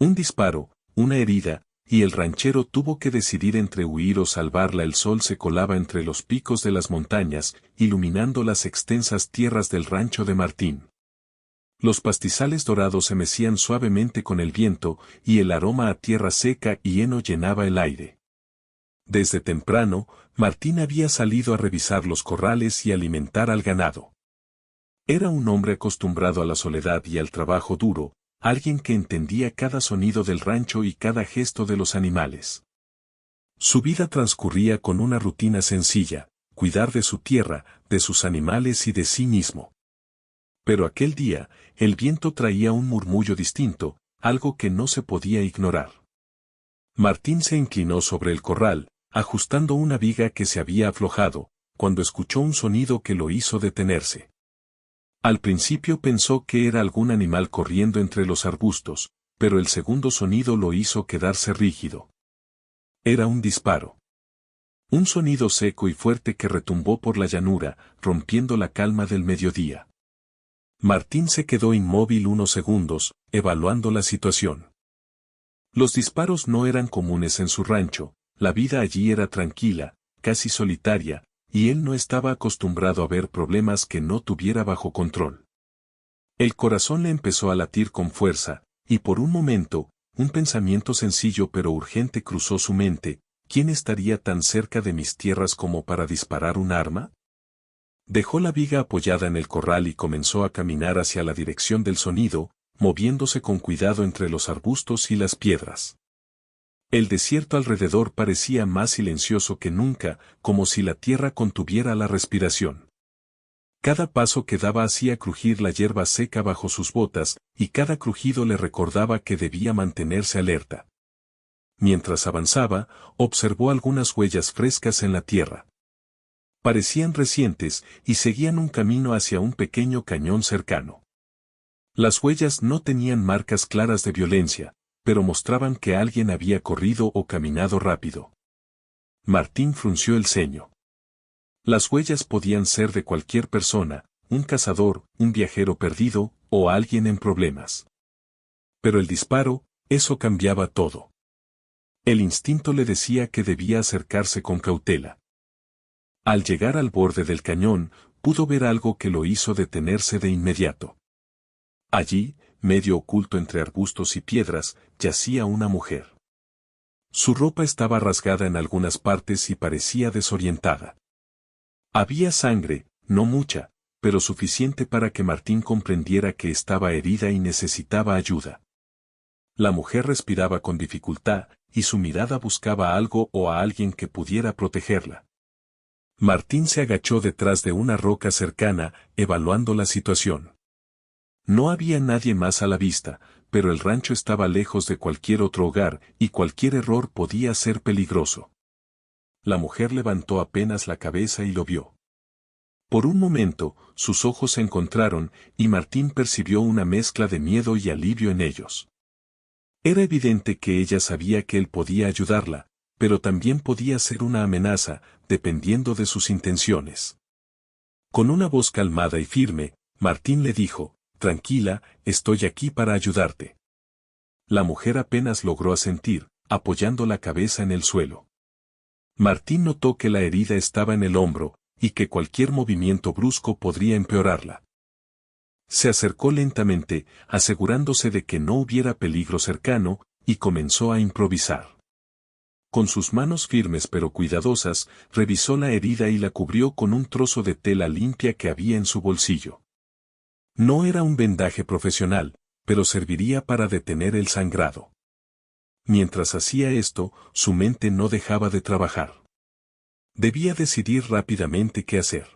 Un disparo, una herida, y el ranchero tuvo que decidir entre huir o salvarla. El sol se colaba entre los picos de las montañas, iluminando las extensas tierras del rancho de Martín. Los pastizales dorados se mecían suavemente con el viento, y el aroma a tierra seca y heno llenaba el aire. Desde temprano, Martín había salido a revisar los corrales y alimentar al ganado. Era un hombre acostumbrado a la soledad y al trabajo duro, alguien que entendía cada sonido del rancho y cada gesto de los animales. Su vida transcurría con una rutina sencilla: cuidar de su tierra, de sus animales y de sí mismo. Pero aquel día, el viento traía un murmullo distinto, algo que no se podía ignorar. Martín se inclinó sobre el corral, ajustando una viga que se había aflojado, cuando escuchó un sonido que lo hizo detenerse. Al principio pensó que era algún animal corriendo entre los arbustos, pero el segundo sonido lo hizo quedarse rígido. Era un disparo. Un sonido seco y fuerte que retumbó por la llanura, rompiendo la calma del mediodía. Martín se quedó inmóvil unos segundos, evaluando la situación. Los disparos no eran comunes en su rancho, la vida allí era tranquila, casi solitaria, y él no estaba acostumbrado a ver problemas que no tuviera bajo control. El corazón le empezó a latir con fuerza, y por un momento, un pensamiento sencillo pero urgente cruzó su mente: ¿quién estaría tan cerca de mis tierras como para disparar un arma? Dejó la viga apoyada en el corral y comenzó a caminar hacia la dirección del sonido, moviéndose con cuidado entre los arbustos y las piedras. El desierto alrededor parecía más silencioso que nunca, como si la tierra contuviera la respiración. Cada paso que daba hacía crujir la hierba seca bajo sus botas, y cada crujido le recordaba que debía mantenerse alerta. Mientras avanzaba, observó algunas huellas frescas en la tierra. Parecían recientes, y seguían un camino hacia un pequeño cañón cercano. Las huellas no tenían marcas claras de violencia, pero mostraban que alguien había corrido o caminado rápido. Martín frunció el ceño. Las huellas podían ser de cualquier persona: un cazador, un viajero perdido, o alguien en problemas. Pero el disparo, eso cambiaba todo. El instinto le decía que debía acercarse con cautela. Al llegar al borde del cañón, pudo ver algo que lo hizo detenerse de inmediato. Allí, medio oculto entre arbustos y piedras, yacía una mujer. Su ropa estaba rasgada en algunas partes y parecía desorientada. Había sangre, no mucha, pero suficiente para que Martín comprendiera que estaba herida y necesitaba ayuda. La mujer respiraba con dificultad, y su mirada buscaba algo o a alguien que pudiera protegerla. Martín se agachó detrás de una roca cercana, evaluando la situación. No había nadie más a la vista, pero el rancho estaba lejos de cualquier otro hogar, y cualquier error podía ser peligroso. La mujer levantó apenas la cabeza y lo vio. Por un momento, sus ojos se encontraron, y Martín percibió una mezcla de miedo y alivio en ellos. Era evidente que ella sabía que él podía ayudarla, pero también podía ser una amenaza, dependiendo de sus intenciones. Con una voz calmada y firme, Martín le dijo: «Tranquila, estoy aquí para ayudarte». La mujer apenas logró asentir, apoyando la cabeza en el suelo. Martín notó que la herida estaba en el hombro, y que cualquier movimiento brusco podría empeorarla. Se acercó lentamente, asegurándose de que no hubiera peligro cercano, y comenzó a improvisar. Con sus manos firmes pero cuidadosas, revisó la herida y la cubrió con un trozo de tela limpia que había en su bolsillo. No era un vendaje profesional, pero serviría para detener el sangrado. Mientras hacía esto, su mente no dejaba de trabajar. Debía decidir rápidamente qué hacer.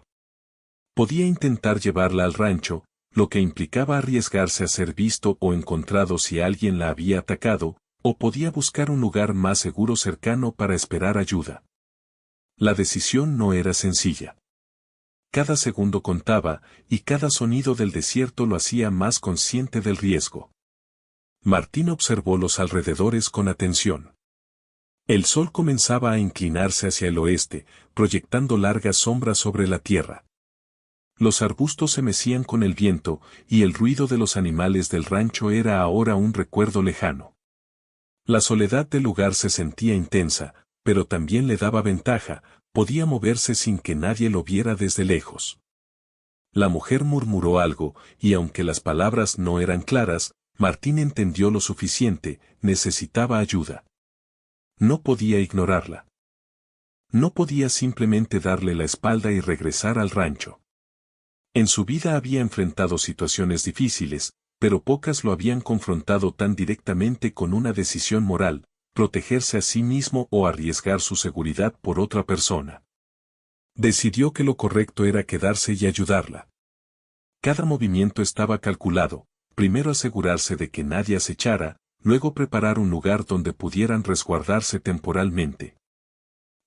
Podía intentar llevarla al rancho, lo que implicaba arriesgarse a ser visto o encontrado si alguien la había atacado, o podía buscar un lugar más seguro cercano para esperar ayuda. La decisión no era sencilla. Cada segundo contaba, y cada sonido del desierto lo hacía más consciente del riesgo. Martín observó los alrededores con atención. El sol comenzaba a inclinarse hacia el oeste, proyectando largas sombras sobre la tierra. Los arbustos se mecían con el viento, y el ruido de los animales del rancho era ahora un recuerdo lejano. La soledad del lugar se sentía intensa, pero también le daba ventaja, podía moverse sin que nadie lo viera desde lejos. La mujer murmuró algo, y aunque las palabras no eran claras, Martín entendió lo suficiente, necesitaba ayuda. No podía ignorarla. No podía simplemente darle la espalda y regresar al rancho. En su vida había enfrentado situaciones difíciles, pero pocas lo habían confrontado tan directamente con una decisión moral, protegerse a sí mismo o arriesgar su seguridad por otra persona. Decidió que lo correcto era quedarse y ayudarla. Cada movimiento estaba calculado, primero asegurarse de que nadie acechara, luego preparar un lugar donde pudieran resguardarse temporalmente.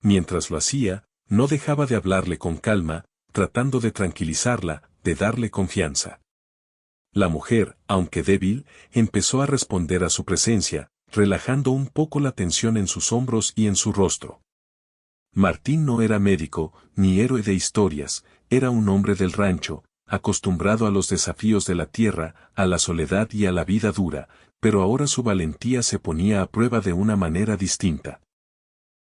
Mientras lo hacía, no dejaba de hablarle con calma, tratando de tranquilizarla, de darle confianza. La mujer, aunque débil, empezó a responder a su presencia, relajando un poco la tensión en sus hombros y en su rostro. Martín no era médico, ni héroe de historias, era un hombre del rancho, acostumbrado a los desafíos de la tierra, a la soledad y a la vida dura, pero ahora su valentía se ponía a prueba de una manera distinta.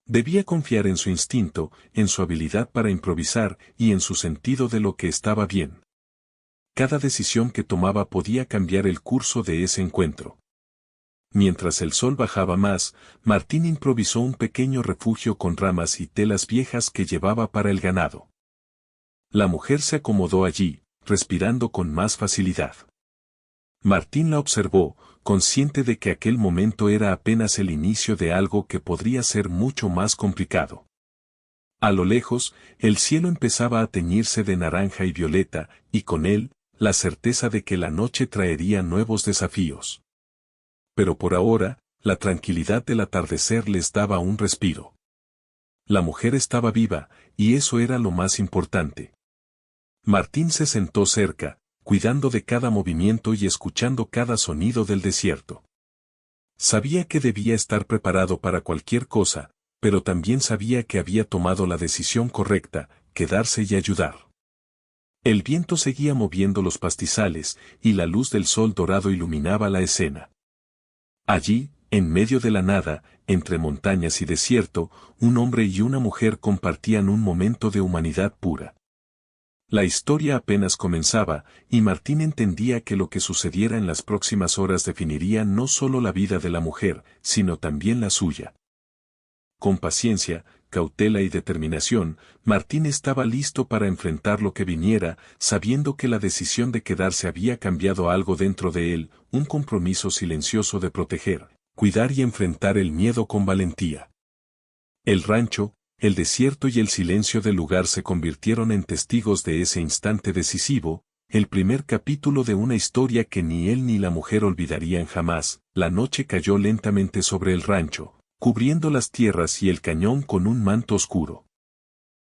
Debía confiar en su instinto, en su habilidad para improvisar y en su sentido de lo que estaba bien. Cada decisión que tomaba podía cambiar el curso de ese encuentro. Mientras el sol bajaba más, Martín improvisó un pequeño refugio con ramas y telas viejas que llevaba para el ganado. La mujer se acomodó allí, respirando con más facilidad. Martín la observó, consciente de que aquel momento era apenas el inicio de algo que podría ser mucho más complicado. A lo lejos, el cielo empezaba a teñirse de naranja y violeta, y con él, la certeza de que la noche traería nuevos desafíos. Pero por ahora, la tranquilidad del atardecer les daba un respiro. La mujer estaba viva, y eso era lo más importante. Martín se sentó cerca, cuidando de cada movimiento y escuchando cada sonido del desierto. Sabía que debía estar preparado para cualquier cosa, pero también sabía que había tomado la decisión correcta, quedarse y ayudar. El viento seguía moviendo los pastizales, y la luz del sol dorado iluminaba la escena. Allí, en medio de la nada, entre montañas y desierto, un hombre y una mujer compartían un momento de humanidad pura. La historia apenas comenzaba, y Martín entendía que lo que sucediera en las próximas horas definiría no solo la vida de la mujer, sino también la suya. Con paciencia, cautela y determinación, Martín estaba listo para enfrentar lo que viniera, sabiendo que la decisión de quedarse había cambiado algo dentro de él, un compromiso silencioso de proteger, cuidar y enfrentar el miedo con valentía. El rancho, el desierto y el silencio del lugar se convirtieron en testigos de ese instante decisivo, el primer capítulo de una historia que ni él ni la mujer olvidarían jamás. La noche cayó lentamente sobre el rancho, cubriendo las tierras y el cañón con un manto oscuro.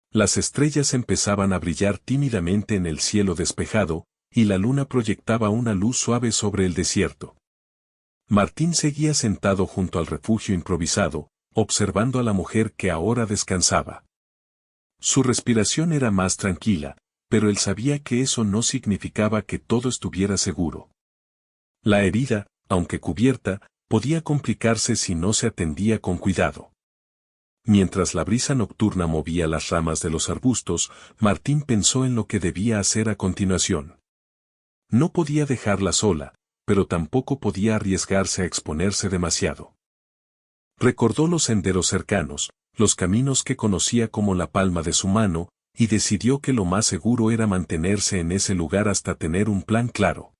Las estrellas empezaban a brillar tímidamente en el cielo despejado, y la luna proyectaba una luz suave sobre el desierto. Martín seguía sentado junto al refugio improvisado, observando a la mujer que ahora descansaba. Su respiración era más tranquila, pero él sabía que eso no significaba que todo estuviera seguro. La herida, aunque cubierta, podía complicarse si no se atendía con cuidado. Mientras la brisa nocturna movía las ramas de los arbustos, Martín pensó en lo que debía hacer a continuación. No podía dejarla sola, pero tampoco podía arriesgarse a exponerse demasiado. Recordó los senderos cercanos, los caminos que conocía como la palma de su mano, y decidió que lo más seguro era mantenerse en ese lugar hasta tener un plan claro.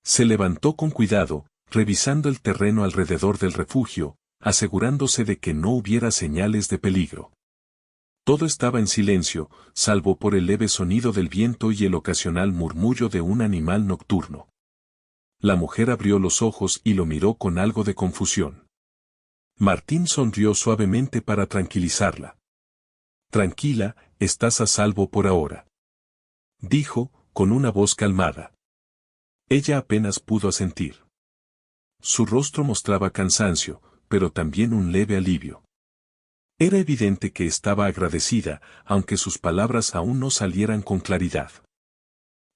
Se levantó con cuidado, revisando el terreno alrededor del refugio, asegurándose de que no hubiera señales de peligro. Todo estaba en silencio, salvo por el leve sonido del viento y el ocasional murmullo de un animal nocturno. La mujer abrió los ojos y lo miró con algo de confusión. Martín sonrió suavemente para tranquilizarla. «Tranquila, estás a salvo por ahora», dijo, con una voz calmada. Ella apenas pudo asentir. Su rostro mostraba cansancio, pero también un leve alivio. Era evidente que estaba agradecida, aunque sus palabras aún no salieran con claridad.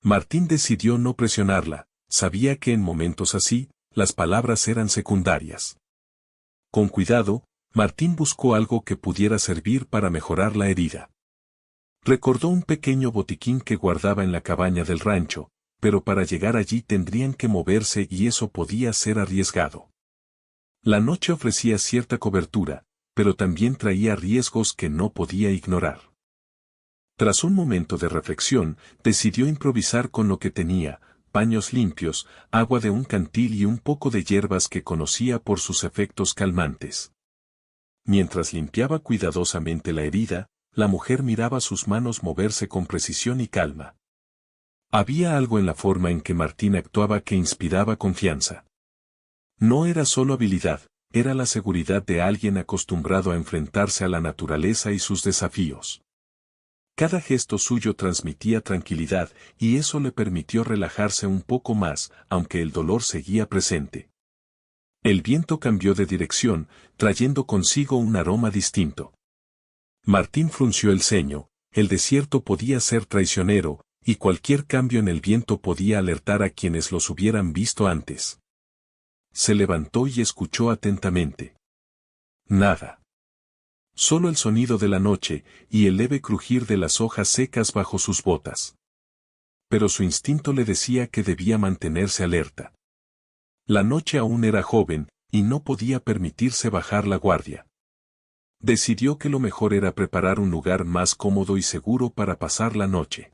Martín decidió no presionarla, sabía que en momentos así, las palabras eran secundarias. Con cuidado, Martín buscó algo que pudiera servir para mejorar la herida. Recordó un pequeño botiquín que guardaba en la cabaña del rancho, pero para llegar allí tendrían que moverse y eso podía ser arriesgado. La noche ofrecía cierta cobertura, pero también traía riesgos que no podía ignorar. Tras un momento de reflexión, decidió improvisar con lo que tenía: paños limpios, agua de un cantil y un poco de hierbas que conocía por sus efectos calmantes. Mientras limpiaba cuidadosamente la herida, la mujer miraba sus manos moverse con precisión y calma. Había algo en la forma en que Martín actuaba que inspiraba confianza. No era solo habilidad, era la seguridad de alguien acostumbrado a enfrentarse a la naturaleza y sus desafíos. Cada gesto suyo transmitía tranquilidad, y eso le permitió relajarse un poco más, aunque el dolor seguía presente. El viento cambió de dirección, trayendo consigo un aroma distinto. Martín frunció el ceño: el desierto podía ser traicionero, y cualquier cambio en el viento podía alertar a quienes los hubieran visto antes. Se levantó y escuchó atentamente. Nada. Solo el sonido de la noche y el leve crujir de las hojas secas bajo sus botas. Pero su instinto le decía que debía mantenerse alerta. La noche aún era joven, y no podía permitirse bajar la guardia. Decidió que lo mejor era preparar un lugar más cómodo y seguro para pasar la noche.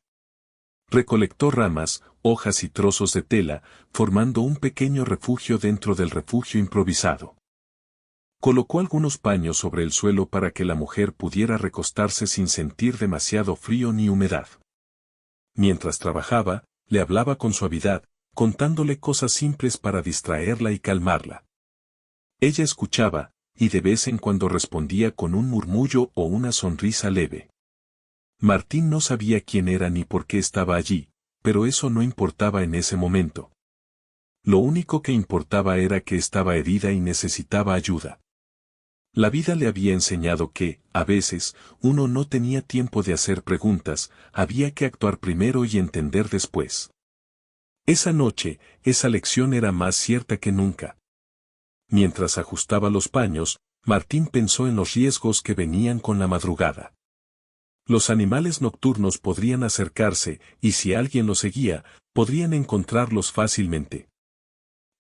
Recolectó ramas, hojas y trozos de tela, formando un pequeño refugio dentro del refugio improvisado. Colocó algunos paños sobre el suelo para que la mujer pudiera recostarse sin sentir demasiado frío ni humedad. Mientras trabajaba, le hablaba con suavidad, contándole cosas simples para distraerla y calmarla. Ella escuchaba, y de vez en cuando respondía con un murmullo o una sonrisa leve. Martín no sabía quién era ni por qué estaba allí, pero eso no importaba en ese momento. Lo único que importaba era que estaba herida y necesitaba ayuda. La vida le había enseñado que, a veces, uno no tenía tiempo de hacer preguntas, había que actuar primero y entender después. Esa noche, esa lección era más cierta que nunca. Mientras ajustaba los paños, Martín pensó en los riesgos que venían con la madrugada. Los animales nocturnos podrían acercarse, y si alguien los seguía, podrían encontrarlos fácilmente.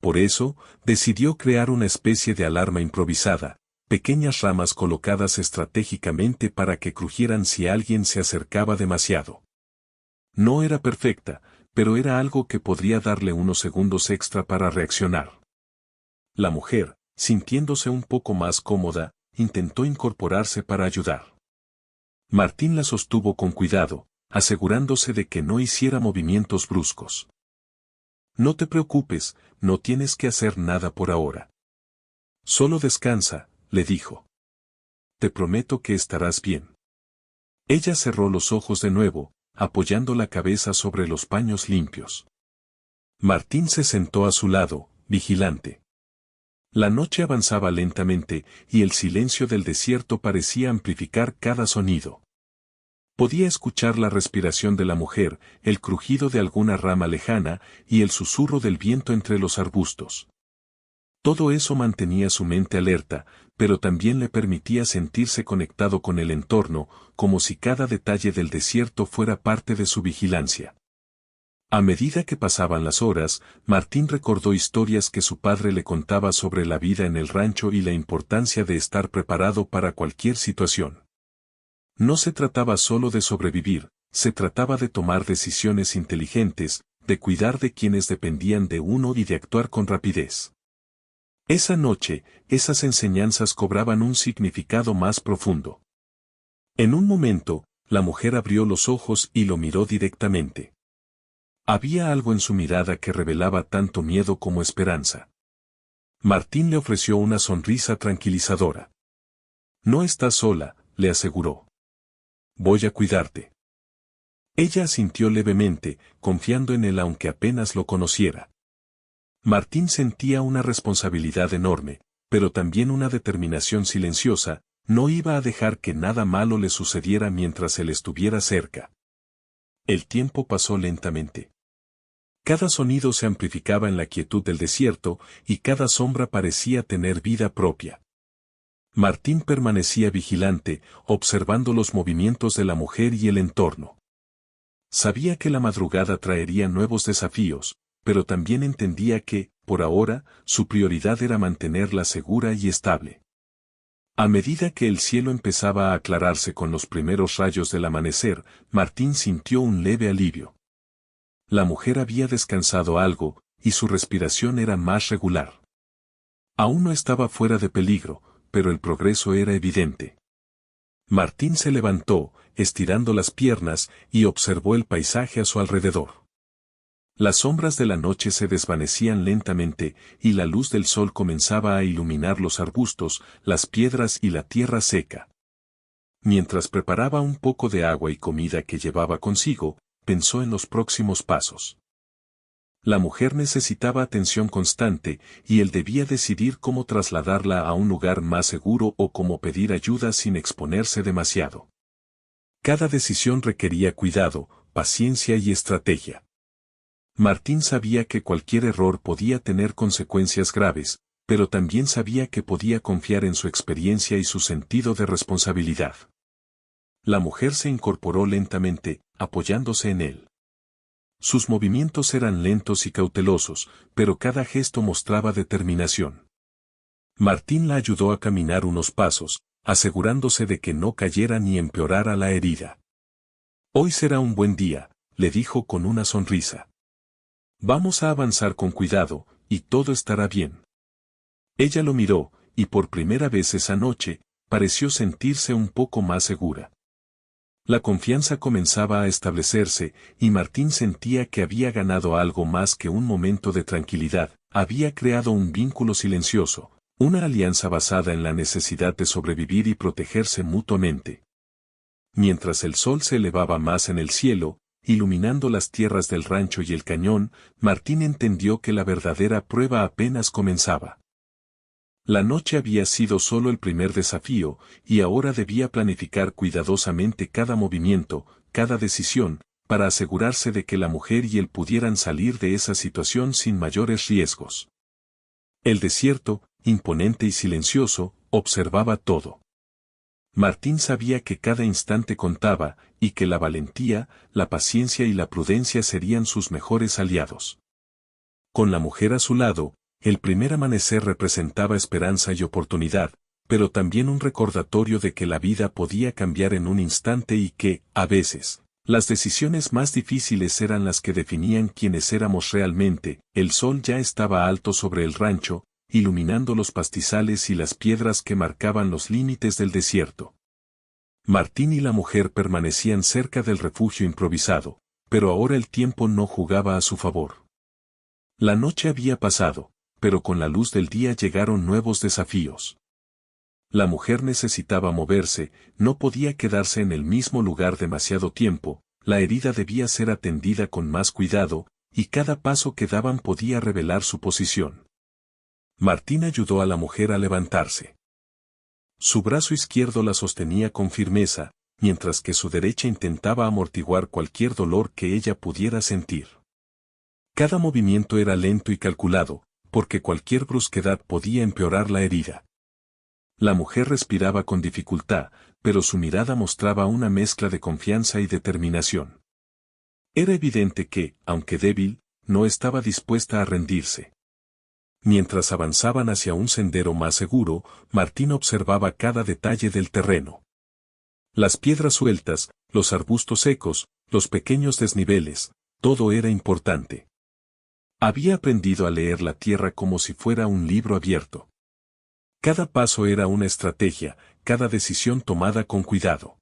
Por eso, decidió crear una especie de alarma improvisada, pequeñas ramas colocadas estratégicamente para que crujieran si alguien se acercaba demasiado. No era perfecta, pero era algo que podría darle unos segundos extra para reaccionar. La mujer, sintiéndose un poco más cómoda, intentó incorporarse para ayudar. Martín la sostuvo con cuidado, asegurándose de que no hiciera movimientos bruscos. No te preocupes, no tienes que hacer nada por ahora. Solo descansa, le dijo. Te prometo que estarás bien. Ella cerró los ojos de nuevo, apoyando la cabeza sobre los paños limpios. Martín se sentó a su lado, vigilante. La noche avanzaba lentamente, y el silencio del desierto parecía amplificar cada sonido. Podía escuchar la respiración de la mujer, el crujido de alguna rama lejana, y el susurro del viento entre los arbustos. Todo eso mantenía su mente alerta, pero también le permitía sentirse conectado con el entorno, como si cada detalle del desierto fuera parte de su vigilancia. A medida que pasaban las horas, Martín recordó historias que su padre le contaba sobre la vida en el rancho y la importancia de estar preparado para cualquier situación. No se trataba solo de sobrevivir, se trataba de tomar decisiones inteligentes, de cuidar de quienes dependían de uno y de actuar con rapidez. Esa noche, esas enseñanzas cobraban un significado más profundo. En un momento, la mujer abrió los ojos y lo miró directamente. Había algo en su mirada que revelaba tanto miedo como esperanza. Martín le ofreció una sonrisa tranquilizadora. No estás sola, le aseguró. Voy a cuidarte. Ella asintió levemente, confiando en él aunque apenas lo conociera. Martín sentía una responsabilidad enorme, pero también una determinación silenciosa: no iba a dejar que nada malo le sucediera mientras él estuviera cerca. El tiempo pasó lentamente. Cada sonido se amplificaba en la quietud del desierto, y cada sombra parecía tener vida propia. Martín permanecía vigilante, observando los movimientos de la mujer y el entorno. Sabía que la madrugada traería nuevos desafíos, pero también entendía que, por ahora, su prioridad era mantenerla segura y estable. A medida que el cielo empezaba a aclararse con los primeros rayos del amanecer, Martín sintió un leve alivio. La mujer había descansado algo, y su respiración era más regular. Aún no estaba fuera de peligro, pero el progreso era evidente. Martín se levantó, estirando las piernas, y observó el paisaje a su alrededor. Las sombras de la noche se desvanecían lentamente, y la luz del sol comenzaba a iluminar los arbustos, las piedras y la tierra seca. Mientras preparaba un poco de agua y comida que llevaba consigo, pensó en los próximos pasos. La mujer necesitaba atención constante, y él debía decidir cómo trasladarla a un lugar más seguro o cómo pedir ayuda sin exponerse demasiado. Cada decisión requería cuidado, paciencia y estrategia. Martín sabía que cualquier error podía tener consecuencias graves, pero también sabía que podía confiar en su experiencia y su sentido de responsabilidad. La mujer se incorporó lentamente, apoyándose en él. Sus movimientos eran lentos y cautelosos, pero cada gesto mostraba determinación. Martín la ayudó a caminar unos pasos, asegurándose de que no cayera ni empeorara la herida. «Hoy será un buen día», le dijo con una sonrisa. «Vamos a avanzar con cuidado, y todo estará bien». Ella lo miró, y por primera vez esa noche, pareció sentirse un poco más segura. La confianza comenzaba a establecerse, y Martín sentía que había ganado algo más que un momento de tranquilidad, había creado un vínculo silencioso, una alianza basada en la necesidad de sobrevivir y protegerse mutuamente. Mientras el sol se elevaba más en el cielo, iluminando las tierras del rancho y el cañón, Martín entendió que la verdadera prueba apenas comenzaba. La noche había sido solo el primer desafío, y ahora debía planificar cuidadosamente cada movimiento, cada decisión, para asegurarse de que la mujer y él pudieran salir de esa situación sin mayores riesgos. El desierto, imponente y silencioso, observaba todo. Martín sabía que cada instante contaba, y que la valentía, la paciencia y la prudencia serían sus mejores aliados. Con la mujer a su lado, el primer amanecer representaba esperanza y oportunidad, pero también un recordatorio de que la vida podía cambiar en un instante y que, a veces, las decisiones más difíciles eran las que definían quiénes éramos realmente. El sol ya estaba alto sobre el rancho, iluminando los pastizales y las piedras que marcaban los límites del desierto. Martín y la mujer permanecían cerca del refugio improvisado, pero ahora el tiempo no jugaba a su favor. La noche había pasado, pero con la luz del día llegaron nuevos desafíos. La mujer necesitaba moverse, no podía quedarse en el mismo lugar demasiado tiempo, la herida debía ser atendida con más cuidado, y cada paso que daban podía revelar su posición. Martín ayudó a la mujer a levantarse. Su brazo izquierdo la sostenía con firmeza, mientras que su derecha intentaba amortiguar cualquier dolor que ella pudiera sentir. Cada movimiento era lento y calculado, porque cualquier brusquedad podía empeorar la herida. La mujer respiraba con dificultad, pero su mirada mostraba una mezcla de confianza y determinación. Era evidente que, aunque débil, no estaba dispuesta a rendirse. Mientras avanzaban hacia un sendero más seguro, Martín observaba cada detalle del terreno. Las piedras sueltas, los arbustos secos, los pequeños desniveles, todo era importante. Había aprendido a leer la tierra como si fuera un libro abierto. Cada paso era una estrategia, cada decisión tomada con cuidado.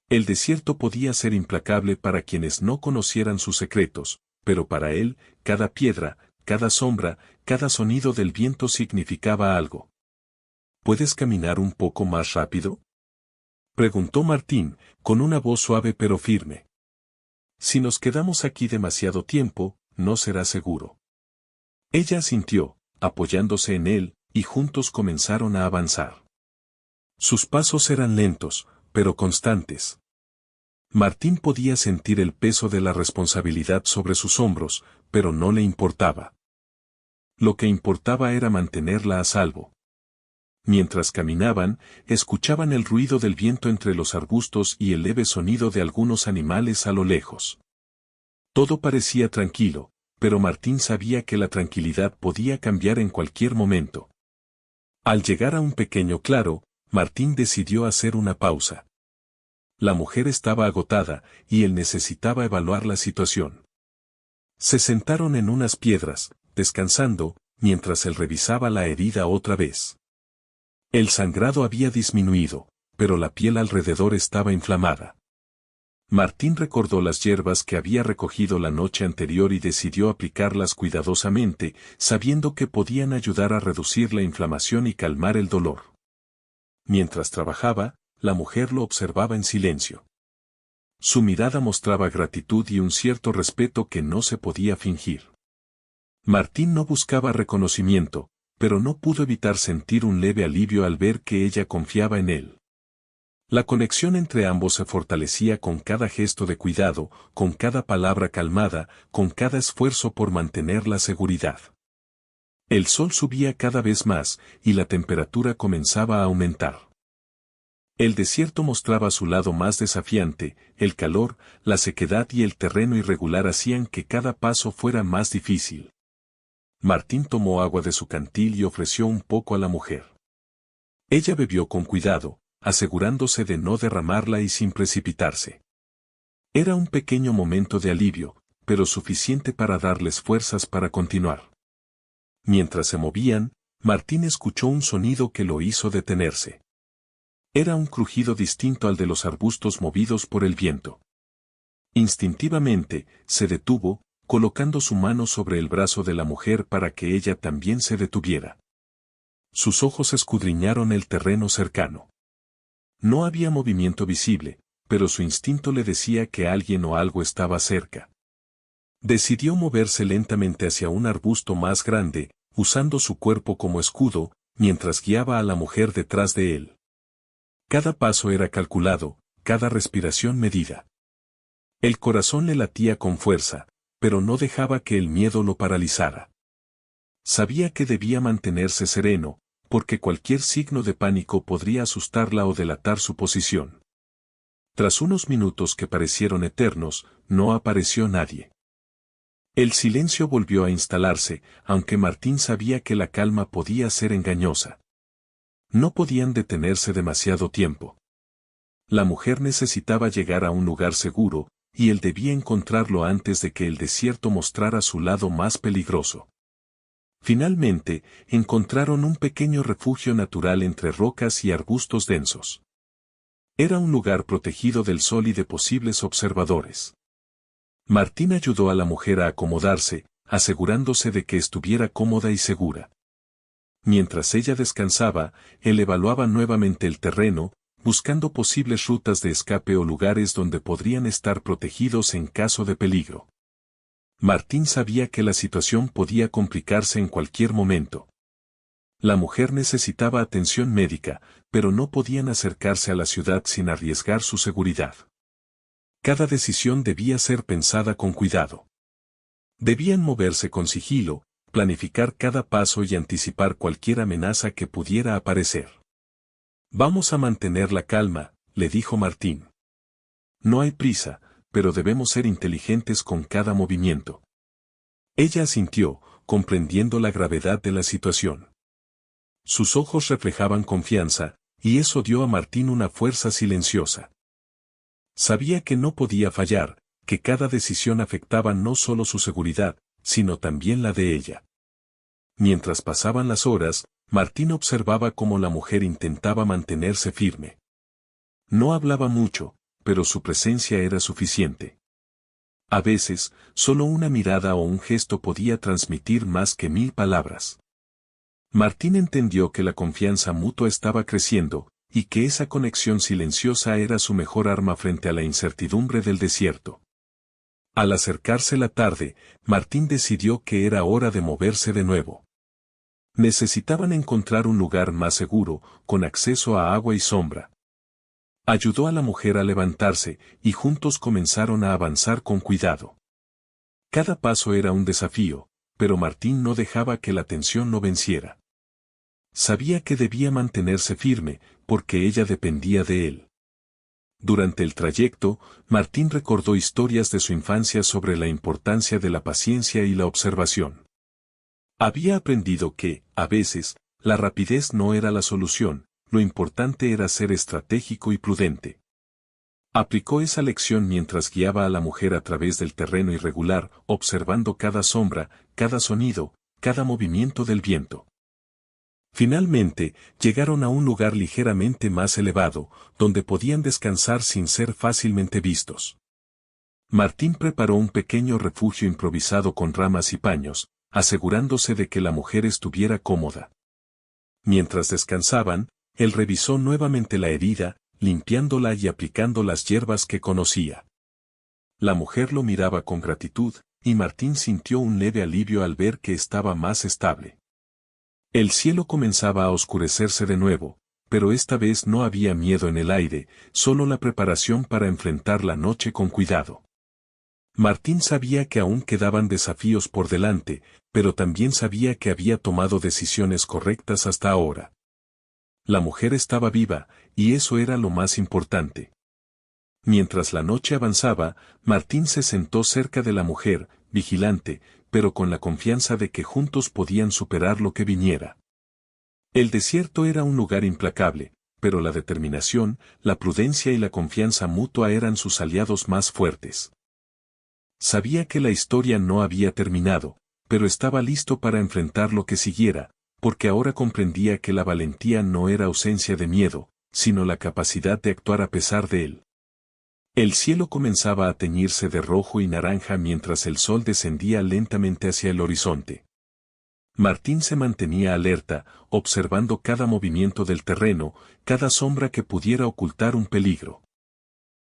El desierto podía ser implacable para quienes no conocieran sus secretos, pero para él, cada piedra, cada sombra, cada sonido del viento significaba algo. ¿Puedes caminar un poco más rápido?, preguntó Martín, con una voz suave pero firme. Si nos quedamos aquí demasiado tiempo, no será seguro. Ella asintió, apoyándose en él, y juntos comenzaron a avanzar. Sus pasos eran lentos, pero constantes. Martín podía sentir el peso de la responsabilidad sobre sus hombros, pero no le importaba. Lo que importaba era mantenerla a salvo. Mientras caminaban, escuchaban el ruido del viento entre los arbustos y el leve sonido de algunos animales a lo lejos. Todo parecía tranquilo, pero Martín sabía que la tranquilidad podía cambiar en cualquier momento. Al llegar a un pequeño claro, Martín decidió hacer una pausa. La mujer estaba agotada, y él necesitaba evaluar la situación. Se sentaron en unas piedras, descansando, mientras él revisaba la herida otra vez. El sangrado había disminuido, pero la piel alrededor estaba inflamada. Martín recordó las hierbas que había recogido la noche anterior y decidió aplicarlas cuidadosamente, sabiendo que podían ayudar a reducir la inflamación y calmar el dolor. Mientras trabajaba, la mujer lo observaba en silencio. Su mirada mostraba gratitud y un cierto respeto que no se podía fingir. Martín no buscaba reconocimiento, pero no pudo evitar sentir un leve alivio al ver que ella confiaba en él. La conexión entre ambos se fortalecía con cada gesto de cuidado, con cada palabra calmada, con cada esfuerzo por mantener la seguridad. El sol subía cada vez más, y la temperatura comenzaba a aumentar. El desierto mostraba su lado más desafiante, el calor, la sequedad y el terreno irregular hacían que cada paso fuera más difícil. Martín tomó agua de su cantil y ofreció un poco a la mujer. Ella bebió con cuidado, asegurándose de no derramarla y sin precipitarse. Era un pequeño momento de alivio, pero suficiente para darles fuerzas para continuar. Mientras se movían, Martín escuchó un sonido que lo hizo detenerse. Era un crujido distinto al de los arbustos movidos por el viento. Instintivamente, se detuvo, colocando su mano sobre el brazo de la mujer para que ella también se detuviera. Sus ojos escudriñaron el terreno cercano. No había movimiento visible, pero su instinto le decía que alguien o algo estaba cerca. Decidió moverse lentamente hacia un arbusto más grande, usando su cuerpo como escudo, mientras guiaba a la mujer detrás de él. Cada paso era calculado, cada respiración medida. El corazón le latía con fuerza, pero no dejaba que el miedo lo paralizara. Sabía que debía mantenerse sereno, porque cualquier signo de pánico podría asustarla o delatar su posición. Tras unos minutos que parecieron eternos, no apareció nadie. El silencio volvió a instalarse, aunque Martín sabía que la calma podía ser engañosa. No podían detenerse demasiado tiempo. La mujer necesitaba llegar a un lugar seguro, y él debía encontrarlo antes de que el desierto mostrara su lado más peligroso. Finalmente, encontraron un pequeño refugio natural entre rocas y arbustos densos. Era un lugar protegido del sol y de posibles observadores. Martín ayudó a la mujer a acomodarse, asegurándose de que estuviera cómoda y segura. Mientras ella descansaba, él evaluaba nuevamente el terreno, buscando posibles rutas de escape o lugares donde podrían estar protegidos en caso de peligro. Martín sabía que la situación podía complicarse en cualquier momento. La mujer necesitaba atención médica, pero no podían acercarse a la ciudad sin arriesgar su seguridad. Cada decisión debía ser pensada con cuidado. Debían moverse con sigilo, planificar cada paso y anticipar cualquier amenaza que pudiera aparecer. Vamos a mantener la calma, le dijo Martín. No hay prisa, pero debemos ser inteligentes con cada movimiento. Ella asintió, comprendiendo la gravedad de la situación. Sus ojos reflejaban confianza, y eso dio a Martín una fuerza silenciosa. Sabía que no podía fallar, que cada decisión afectaba no solo su seguridad, sino también la de ella. Mientras pasaban las horas, Martín observaba cómo la mujer intentaba mantenerse firme. No hablaba mucho, pero su presencia era suficiente. A veces, solo una mirada o un gesto podía transmitir más que 1000 palabras. Martín entendió que la confianza mutua estaba creciendo, y que esa conexión silenciosa era su mejor arma frente a la incertidumbre del desierto. Al acercarse la tarde, Martín decidió que era hora de moverse de nuevo. Necesitaban encontrar un lugar más seguro, con acceso a agua y sombra. Ayudó a la mujer a levantarse, y juntos comenzaron a avanzar con cuidado. Cada paso era un desafío, pero Martín no dejaba que la tensión lo venciera. Sabía que debía mantenerse firme, porque ella dependía de él. Durante el trayecto, Martín recordó historias de su infancia sobre la importancia de la paciencia y la observación. Había aprendido que, a veces, la rapidez no era la solución, lo importante era ser estratégico y prudente. Aplicó esa lección mientras guiaba a la mujer a través del terreno irregular, observando cada sombra, cada sonido, cada movimiento del viento. Finalmente, llegaron a un lugar ligeramente más elevado, donde podían descansar sin ser fácilmente vistos. Martín preparó un pequeño refugio improvisado con ramas y paños, asegurándose de que la mujer estuviera cómoda. Mientras descansaban, él revisó nuevamente la herida, limpiándola y aplicando las hierbas que conocía. La mujer lo miraba con gratitud, y Martín sintió un leve alivio al ver que estaba más estable. El cielo comenzaba a oscurecerse de nuevo, pero esta vez no había miedo en el aire, solo la preparación para enfrentar la noche con cuidado. Martín sabía que aún quedaban desafíos por delante, pero también sabía que había tomado decisiones correctas hasta ahora. La mujer estaba viva, y eso era lo más importante. Mientras la noche avanzaba, Martín se sentó cerca de la mujer, vigilante, pero con la confianza de que juntos podían superar lo que viniera. El desierto era un lugar implacable, pero la determinación, la prudencia y la confianza mutua eran sus aliados más fuertes. Sabía que la historia no había terminado, pero estaba listo para enfrentar lo que siguiera, porque ahora comprendía que la valentía no era ausencia de miedo, sino la capacidad de actuar a pesar de él. El cielo comenzaba a teñirse de rojo y naranja mientras el sol descendía lentamente hacia el horizonte. Martín se mantenía alerta, observando cada movimiento del terreno, cada sombra que pudiera ocultar un peligro.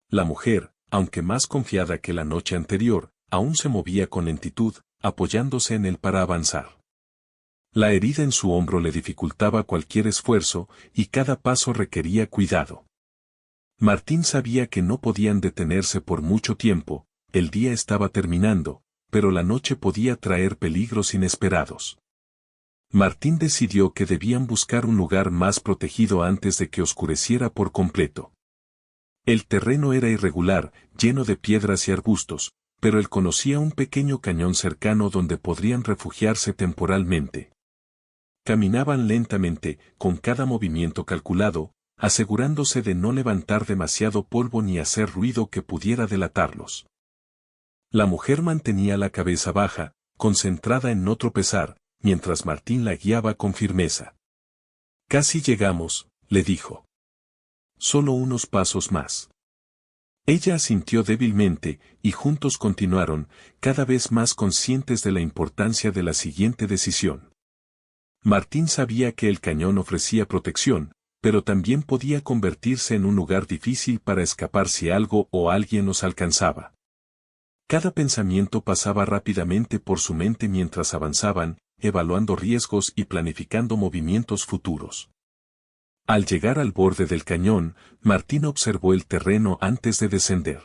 La mujer, aunque más confiada que la noche anterior, aún se movía con lentitud, apoyándose en él para avanzar. La herida en su hombro le dificultaba cualquier esfuerzo, y cada paso requería cuidado. Martín sabía que no podían detenerse por mucho tiempo, el día estaba terminando, pero la noche podía traer peligros inesperados. Martín decidió que debían buscar un lugar más protegido antes de que oscureciera por completo. El terreno era irregular, lleno de piedras y arbustos, pero él conocía un pequeño cañón cercano donde podrían refugiarse temporalmente. Caminaban lentamente, con cada movimiento calculado, asegurándose de no levantar demasiado polvo ni hacer ruido que pudiera delatarlos. La mujer mantenía la cabeza baja, concentrada en no tropezar, mientras Martín la guiaba con firmeza. «Casi llegamos», le dijo. «Solo unos pasos más». Ella asintió débilmente, y juntos continuaron, cada vez más conscientes de la importancia de la siguiente decisión. Martín sabía que el cañón ofrecía protección, pero también podía convertirse en un lugar difícil para escapar si algo o alguien los alcanzaba. Cada pensamiento pasaba rápidamente por su mente mientras avanzaban, evaluando riesgos y planificando movimientos futuros. Al llegar al borde del cañón, Martín observó el terreno antes de descender.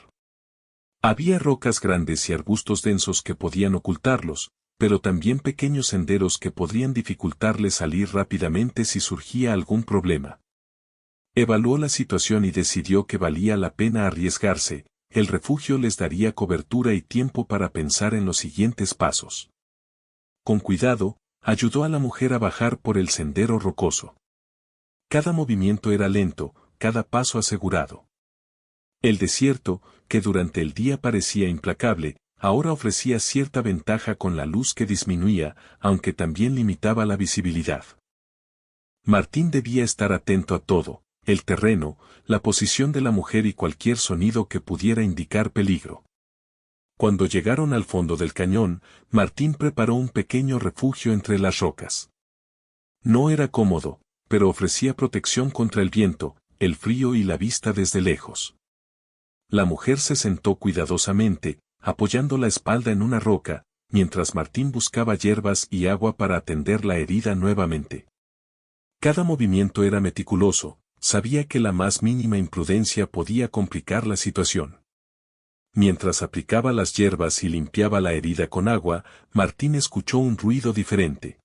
Había rocas grandes y arbustos densos que podían ocultarlos, pero también pequeños senderos que podrían dificultarle salir rápidamente si surgía algún problema. Evaluó la situación y decidió que valía la pena arriesgarse, el refugio les daría cobertura y tiempo para pensar en los siguientes pasos. Con cuidado, ayudó a la mujer a bajar por el sendero rocoso. Cada movimiento era lento, cada paso asegurado. El desierto, que durante el día parecía implacable, ahora ofrecía cierta ventaja con la luz que disminuía, aunque también limitaba la visibilidad. Martín debía estar atento a todo, el terreno, la posición de la mujer y cualquier sonido que pudiera indicar peligro. Cuando llegaron al fondo del cañón, Martín preparó un pequeño refugio entre las rocas. No era cómodo, pero ofrecía protección contra el viento, el frío y la vista desde lejos. La mujer se sentó cuidadosamente, apoyando la espalda en una roca, mientras Martín buscaba hierbas y agua para atender la herida nuevamente. Cada movimiento era meticuloso, sabía que la más mínima imprudencia podía complicar la situación. Mientras aplicaba las hierbas y limpiaba la herida con agua, Martín escuchó un ruido diferente.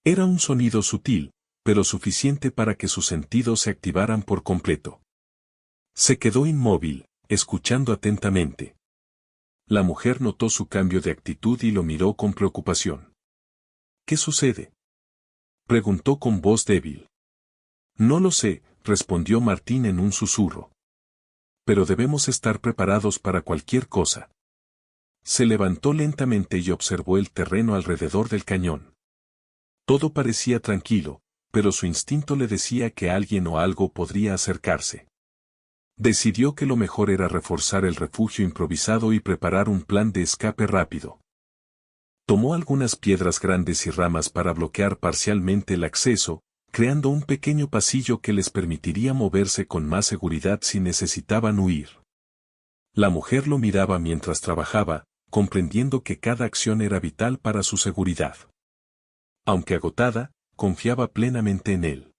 Era un sonido sutil, pero suficiente para que sus sentidos se activaran por completo. Se quedó inmóvil, escuchando atentamente. La mujer notó su cambio de actitud y lo miró con preocupación. ¿Qué sucede?, preguntó con voz débil. No lo sé, respondió Martín en un susurro. Pero debemos estar preparados para cualquier cosa. Se levantó lentamente y observó el terreno alrededor del cañón. Todo parecía tranquilo, pero su instinto le decía que alguien o algo podría acercarse. Decidió que lo mejor era reforzar el refugio improvisado y preparar un plan de escape rápido. Tomó algunas piedras grandes y ramas para bloquear parcialmente el acceso, creando un pequeño pasillo que les permitiría moverse con más seguridad si necesitaban huir. La mujer lo miraba mientras trabajaba, comprendiendo que cada acción era vital para su seguridad. Aunque agotada, confiaba plenamente en él.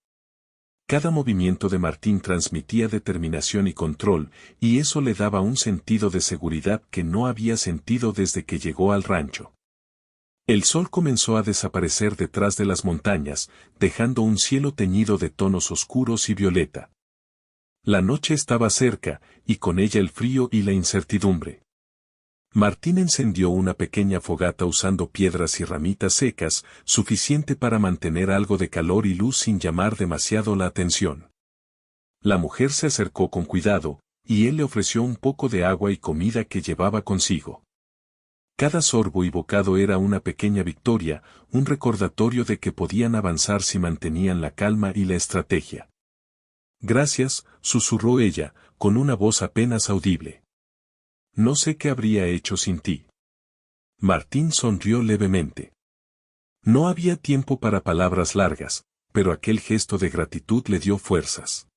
Cada movimiento de Martín transmitía determinación y control, y eso le daba un sentido de seguridad que no había sentido desde que llegó al rancho. El sol comenzó a desaparecer detrás de las montañas, dejando un cielo teñido de tonos oscuros y violeta. La noche estaba cerca, y con ella el frío y la incertidumbre. Martín encendió una pequeña fogata usando piedras y ramitas secas, suficiente para mantener algo de calor y luz sin llamar demasiado la atención. La mujer se acercó con cuidado, y él le ofreció un poco de agua y comida que llevaba consigo. Cada sorbo y bocado era una pequeña victoria, un recordatorio de que podían avanzar si mantenían la calma y la estrategia. Gracias, susurró ella, con una voz apenas audible. No sé qué habría hecho sin ti. Martín sonrió levemente. No había tiempo para palabras largas, pero aquel gesto de gratitud le dio fuerzas.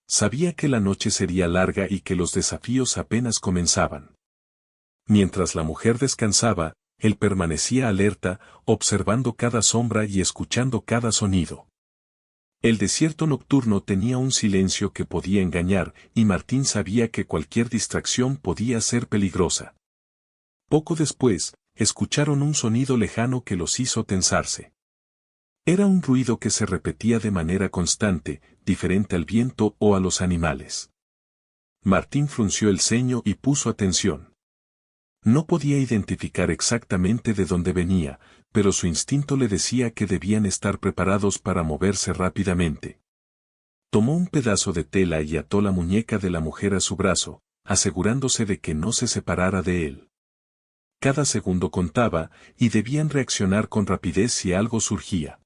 Sabía que la noche sería larga y que los desafíos apenas comenzaban. Mientras la mujer descansaba, él permanecía alerta, observando cada sombra y escuchando cada sonido. El desierto nocturno tenía un silencio que podía engañar, y Martín sabía que cualquier distracción podía ser peligrosa. Poco después, escucharon un sonido lejano que los hizo tensarse. Era un ruido que se repetía de manera constante, diferente al viento o a los animales. Martín frunció el ceño y puso atención. No podía identificar exactamente de dónde venía, pero su instinto le decía que debían estar preparados para moverse rápidamente. Tomó un pedazo de tela y ató la muñeca de la mujer a su brazo, asegurándose de que no se separara de él. Cada segundo contaba, y debían reaccionar con rapidez si algo surgía.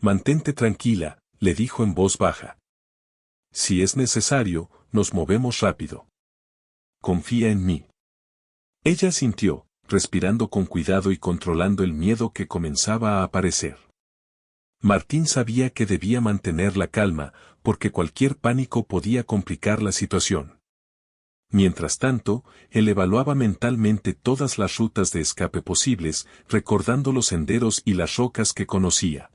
Mantente tranquila, le dijo en voz baja. Si es necesario, nos movemos rápido. Confía en mí. Ella asintió, respirando con cuidado y controlando el miedo que comenzaba a aparecer. Martín sabía que debía mantener la calma, porque cualquier pánico podía complicar la situación. Mientras tanto, él evaluaba mentalmente todas las rutas de escape posibles, recordando los senderos y las rocas que conocía.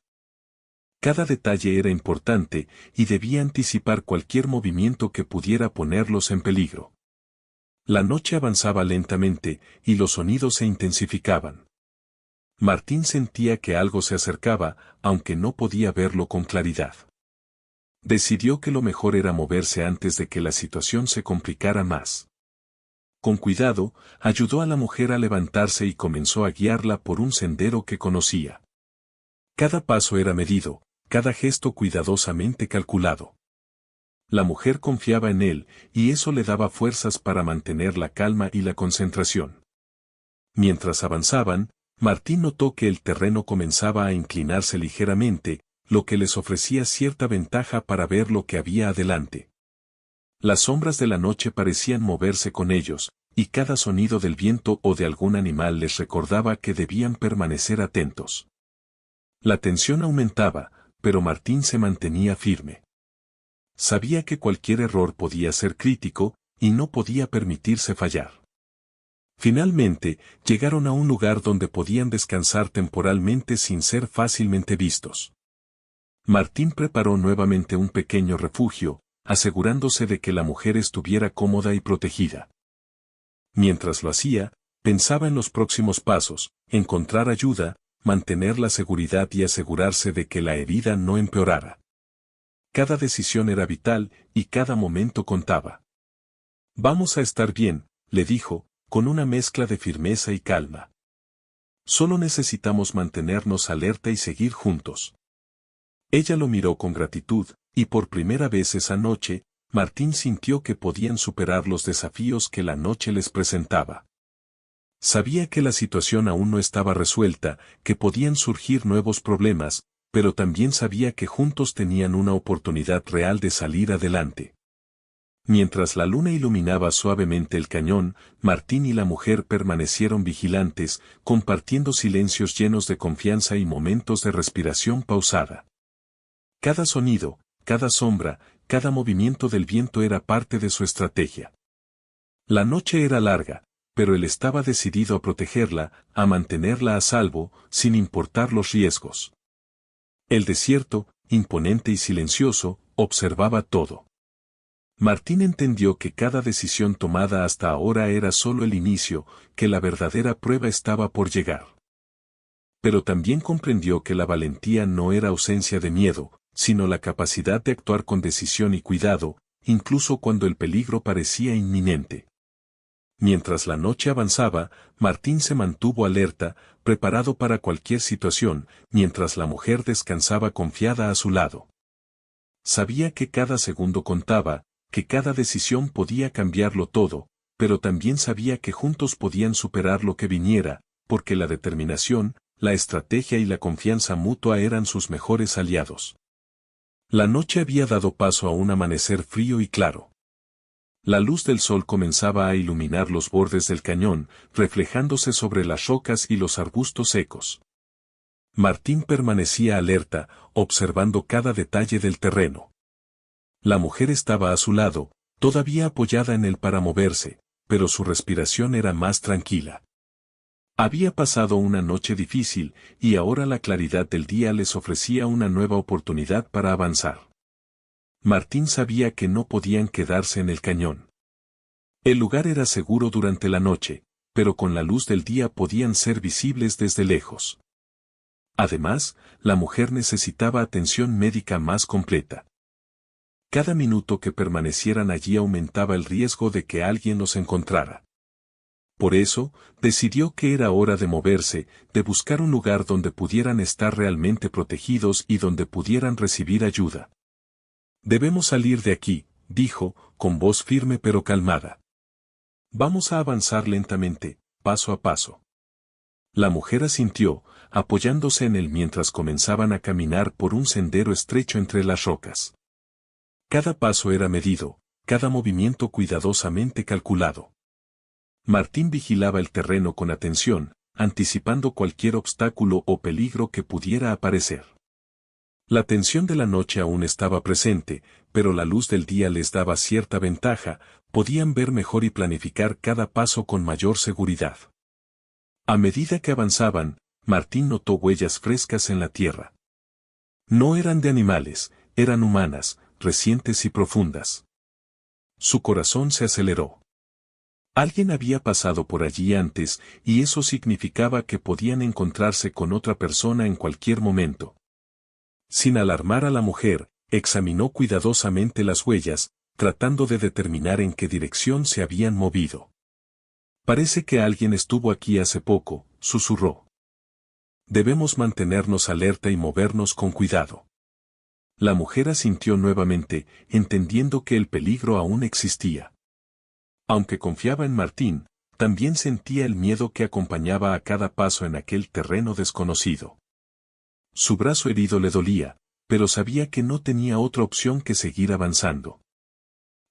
Cada detalle era importante, y debía anticipar cualquier movimiento que pudiera ponerlos en peligro. La noche avanzaba lentamente, y los sonidos se intensificaban. Martín sentía que algo se acercaba, aunque no podía verlo con claridad. Decidió que lo mejor era moverse antes de que la situación se complicara más. Con cuidado, ayudó a la mujer a levantarse y comenzó a guiarla por un sendero que conocía. Cada paso era medido, cada gesto cuidadosamente calculado. La mujer confiaba en él, y eso le daba fuerzas para mantener la calma y la concentración. Mientras avanzaban, Martín notó que el terreno comenzaba a inclinarse ligeramente, lo que les ofrecía cierta ventaja para ver lo que había adelante. Las sombras de la noche parecían moverse con ellos, y cada sonido del viento o de algún animal les recordaba que debían permanecer atentos. La tensión aumentaba, pero Martín se mantenía firme. Sabía que cualquier error podía ser crítico, y no podía permitirse fallar. Finalmente, llegaron a un lugar donde podían descansar temporalmente sin ser fácilmente vistos. Martín preparó nuevamente un pequeño refugio, asegurándose de que la mujer estuviera cómoda y protegida. Mientras lo hacía, pensaba en los próximos pasos, encontrar ayuda, mantener la seguridad y asegurarse de que la herida no empeorara. Cada decisión era vital y cada momento contaba. Vamos a estar bien, le dijo, con una mezcla de firmeza y calma. Solo necesitamos mantenernos alerta y seguir juntos. Ella lo miró con gratitud, y por primera vez esa noche, Martín sintió que podían superar los desafíos que la noche les presentaba. Sabía que la situación aún no estaba resuelta, que podían surgir nuevos problemas, pero también sabía que juntos tenían una oportunidad real de salir adelante. Mientras la luna iluminaba suavemente el cañón, Martín y la mujer permanecieron vigilantes, compartiendo silencios llenos de confianza y momentos de respiración pausada. Cada sonido, cada sombra, cada movimiento del viento era parte de su estrategia. La noche era larga, pero él estaba decidido a protegerla, a mantenerla a salvo, sin importar los riesgos. El desierto, imponente y silencioso, observaba todo. Martín entendió que cada decisión tomada hasta ahora era solo el inicio, que la verdadera prueba estaba por llegar. Pero también comprendió que la valentía no era ausencia de miedo, sino la capacidad de actuar con decisión y cuidado, incluso cuando el peligro parecía inminente. Mientras la noche avanzaba, Martín se mantuvo alerta, preparado para cualquier situación, mientras la mujer descansaba confiada a su lado. Sabía que cada segundo contaba, que cada decisión podía cambiarlo todo, pero también sabía que juntos podían superar lo que viniera, porque la determinación, la estrategia y la confianza mutua eran sus mejores aliados. La noche había dado paso a un amanecer frío y claro. La luz del sol comenzaba a iluminar los bordes del cañón, reflejándose sobre las rocas y los arbustos secos. Martín permanecía alerta, observando cada detalle del terreno. La mujer estaba a su lado, todavía apoyada en él para moverse, pero su respiración era más tranquila. Había pasado una noche difícil, y ahora la claridad del día les ofrecía una nueva oportunidad para avanzar. Martín sabía que no podían quedarse en el cañón. El lugar era seguro durante la noche, pero con la luz del día podían ser visibles desde lejos. Además, la mujer necesitaba atención médica más completa. Cada minuto que permanecieran allí aumentaba el riesgo de que alguien los encontrara. Por eso, decidió que era hora de moverse, de buscar un lugar donde pudieran estar realmente protegidos y donde pudieran recibir ayuda. Debemos salir de aquí, dijo, con voz firme pero calmada. Vamos a avanzar lentamente, paso a paso. La mujer asintió, apoyándose en él mientras comenzaban a caminar por un sendero estrecho entre las rocas. Cada paso era medido, cada movimiento cuidadosamente calculado. Martín vigilaba el terreno con atención, anticipando cualquier obstáculo o peligro que pudiera aparecer. La tensión de la noche aún estaba presente, pero la luz del día les daba cierta ventaja, podían ver mejor y planificar cada paso con mayor seguridad. A medida que avanzaban, Martín notó huellas frescas en la tierra. No eran de animales, eran humanas, recientes y profundas. Su corazón se aceleró. Alguien había pasado por allí antes, y eso significaba que podían encontrarse con otra persona en cualquier momento. Sin alarmar a la mujer, examinó cuidadosamente las huellas, tratando de determinar en qué dirección se habían movido. Parece que alguien estuvo aquí hace poco, susurró. Debemos mantenernos alerta y movernos con cuidado. La mujer asintió nuevamente, entendiendo que el peligro aún existía. Aunque confiaba en Martín, también sentía el miedo que acompañaba a cada paso en aquel terreno desconocido. Su brazo herido le dolía, pero sabía que no tenía otra opción que seguir avanzando.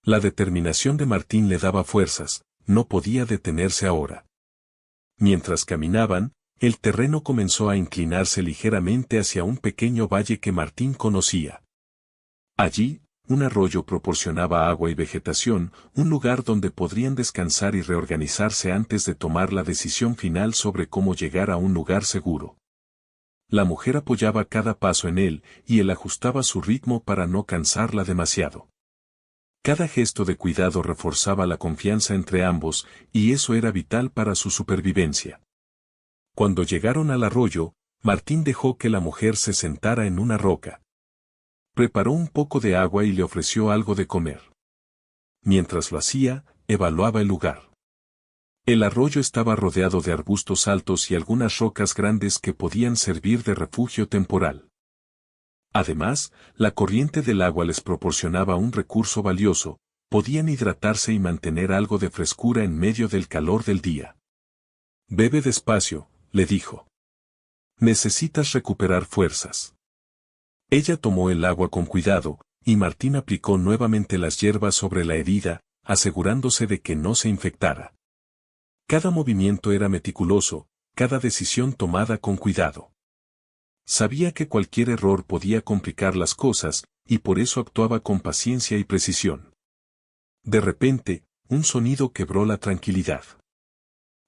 La determinación de Martín le daba fuerzas, no podía detenerse ahora. Mientras caminaban, el terreno comenzó a inclinarse ligeramente hacia un pequeño valle que Martín conocía. Allí, un arroyo proporcionaba agua y vegetación, un lugar donde podrían descansar y reorganizarse antes de tomar la decisión final sobre cómo llegar a un lugar seguro. La mujer apoyaba cada paso en él, y él ajustaba su ritmo para no cansarla demasiado. Cada gesto de cuidado reforzaba la confianza entre ambos, y eso era vital para su supervivencia. Cuando llegaron al arroyo, Martín dejó que la mujer se sentara en una roca. Preparó un poco de agua y le ofreció algo de comer. Mientras lo hacía, evaluaba el lugar. El arroyo estaba rodeado de arbustos altos y algunas rocas grandes que podían servir de refugio temporal. Además, la corriente del agua les proporcionaba un recurso valioso, podían hidratarse y mantener algo de frescura en medio del calor del día. Bebe despacio, le dijo. Necesitas recuperar fuerzas. Ella tomó el agua con cuidado, y Martín aplicó nuevamente las hierbas sobre la herida, asegurándose de que no se infectara. Cada movimiento era meticuloso, cada decisión tomada con cuidado. Sabía que cualquier error podía complicar las cosas, y por eso actuaba con paciencia y precisión. De repente, un sonido quebró la tranquilidad.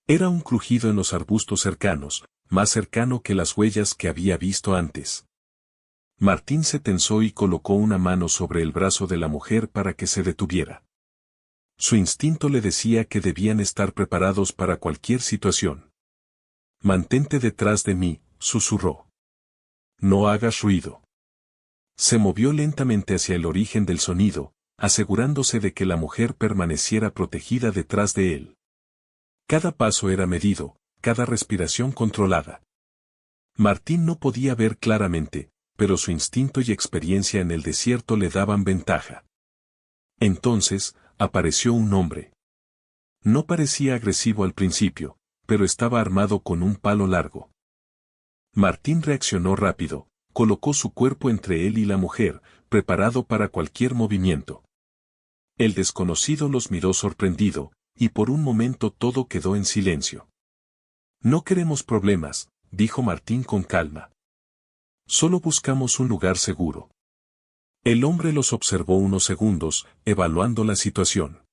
Era un crujido en los arbustos cercanos, más cercano que las huellas que había visto antes. Martín se tensó y colocó una mano sobre el brazo de la mujer para que se detuviera. Su instinto le decía que debían estar preparados para cualquier situación. «Mantente detrás de mí», susurró. «No hagas ruido». Se movió lentamente hacia el origen del sonido, asegurándose de que la mujer permaneciera protegida detrás de él. Cada paso era medido, cada respiración controlada. Martín no podía ver claramente, pero su instinto y experiencia en el desierto le daban ventaja. Entonces, apareció un hombre. No parecía agresivo al principio, pero estaba armado con un palo largo. Martín reaccionó rápido, colocó su cuerpo entre él y la mujer, preparado para cualquier movimiento. El desconocido los miró sorprendido, y por un momento todo quedó en silencio. «No queremos problemas», dijo Martín con calma. «Solo buscamos un lugar seguro». El hombre los observó unos segundos, evaluando la situación.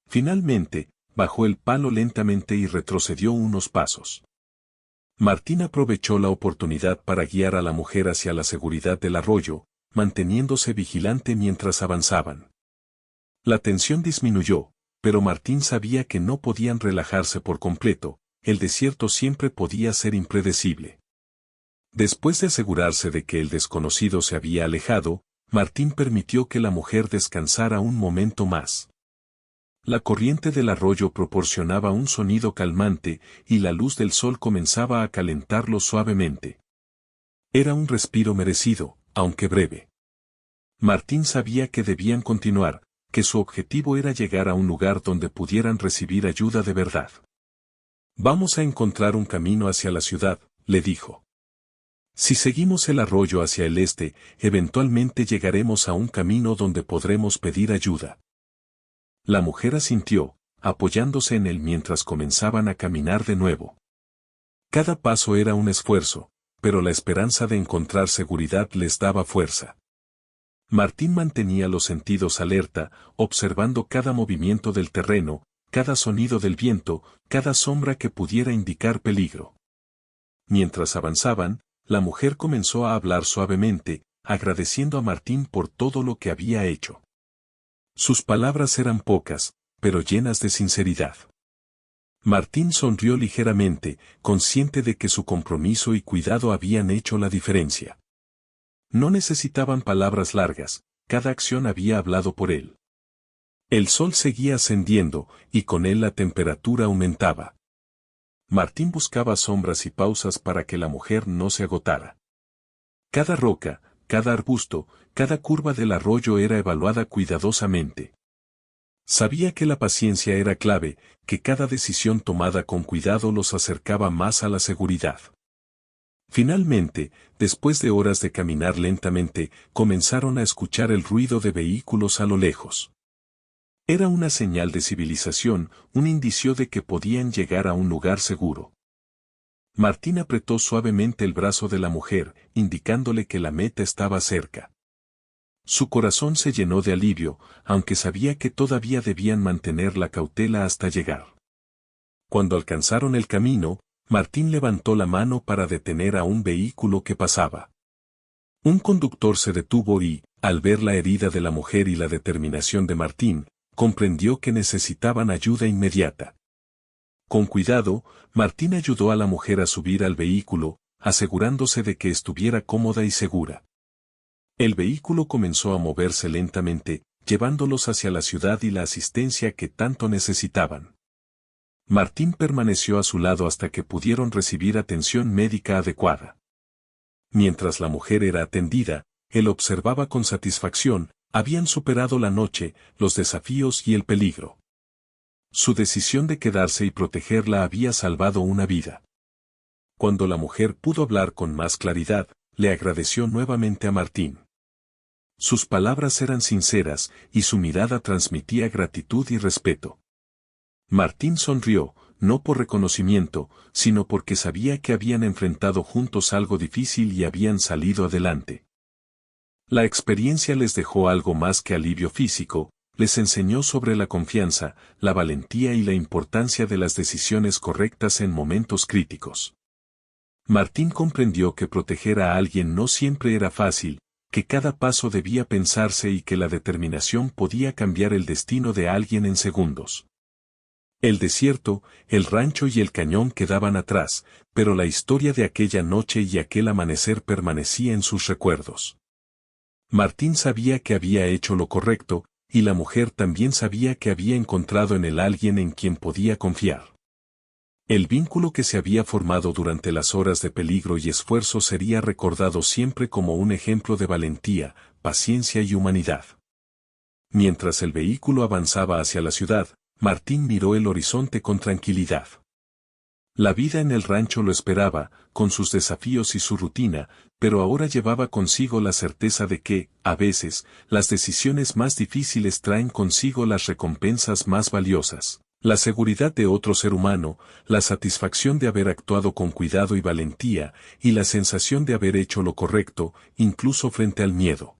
Finalmente, bajó el palo lentamente y retrocedió unos pasos. Martín aprovechó la oportunidad para guiar a la mujer hacia la seguridad del arroyo, manteniéndose vigilante mientras avanzaban. La tensión disminuyó, pero Martín sabía que no podían relajarse por completo, el desierto siempre podía ser impredecible. Después de asegurarse de que el desconocido se había alejado, Martín permitió que la mujer descansara un momento más. La corriente del arroyo proporcionaba un sonido calmante y la luz del sol comenzaba a calentarlo suavemente. Era un respiro merecido, aunque breve. Martín sabía que debían continuar, que su objetivo era llegar a un lugar donde pudieran recibir ayuda de verdad. «Vamos a encontrar un camino hacia la ciudad», le dijo. «Si seguimos el arroyo hacia el este, eventualmente llegaremos a un camino donde podremos pedir ayuda». La mujer asintió, apoyándose en él mientras comenzaban a caminar de nuevo. Cada paso era un esfuerzo, pero la esperanza de encontrar seguridad les daba fuerza. Martín mantenía los sentidos alerta, observando cada movimiento del terreno, cada sonido del viento, cada sombra que pudiera indicar peligro. Mientras avanzaban, la mujer comenzó a hablar suavemente, agradeciendo a Martín por todo lo que había hecho. Sus palabras eran pocas, pero llenas de sinceridad. Martín sonrió ligeramente, consciente de que su compromiso y cuidado habían hecho la diferencia. No necesitaban palabras largas, cada acción había hablado por él. El sol seguía ascendiendo, y con él la temperatura aumentaba. Martín buscaba sombras y pausas para que la mujer no se agotara. Cada roca, cada arbusto, cada curva del arroyo era evaluada cuidadosamente. Sabía que la paciencia era clave, que cada decisión tomada con cuidado los acercaba más a la seguridad. Finalmente, después de horas de caminar lentamente, comenzaron a escuchar el ruido de vehículos a lo lejos. Era una señal de civilización, un indicio de que podían llegar a un lugar seguro. Martín apretó suavemente el brazo de la mujer, indicándole que la meta estaba cerca. Su corazón se llenó de alivio, aunque sabía que todavía debían mantener la cautela hasta llegar. Cuando alcanzaron el camino, Martín levantó la mano para detener a un vehículo que pasaba. Un conductor se detuvo y, al ver la herida de la mujer y la determinación de Martín, comprendió que necesitaban ayuda inmediata. Con cuidado, Martín ayudó a la mujer a subir al vehículo, asegurándose de que estuviera cómoda y segura. El vehículo comenzó a moverse lentamente, llevándolos hacia la ciudad y la asistencia que tanto necesitaban. Martín permaneció a su lado hasta que pudieron recibir atención médica adecuada. Mientras la mujer era atendida, él observaba con satisfacción, habían superado la noche, los desafíos y el peligro. Su decisión de quedarse y protegerla había salvado una vida. Cuando la mujer pudo hablar con más claridad, le agradeció nuevamente a Martín. Sus palabras eran sinceras y su mirada transmitía gratitud y respeto. Martín sonrió, no por reconocimiento, sino porque sabía que habían enfrentado juntos algo difícil y habían salido adelante. La experiencia les dejó algo más que alivio físico, les enseñó sobre la confianza, la valentía y la importancia de las decisiones correctas en momentos críticos. Martín comprendió que proteger a alguien no siempre era fácil, que cada paso debía pensarse y que la determinación podía cambiar el destino de alguien en segundos. El desierto, el rancho y el cañón quedaban atrás, pero la historia de aquella noche y aquel amanecer permanecía en sus recuerdos. Martín sabía que había hecho lo correcto, y la mujer también sabía que había encontrado en él alguien en quien podía confiar. El vínculo que se había formado durante las horas de peligro y esfuerzo sería recordado siempre como un ejemplo de valentía, paciencia y humanidad. Mientras el vehículo avanzaba hacia la ciudad, Martín miró el horizonte con tranquilidad. La vida en el rancho lo esperaba, con sus desafíos y su rutina, pero ahora llevaba consigo la certeza de que, a veces, las decisiones más difíciles traen consigo las recompensas más valiosas. La seguridad de otro ser humano, la satisfacción de haber actuado con cuidado y valentía, y la sensación de haber hecho lo correcto, incluso frente al miedo.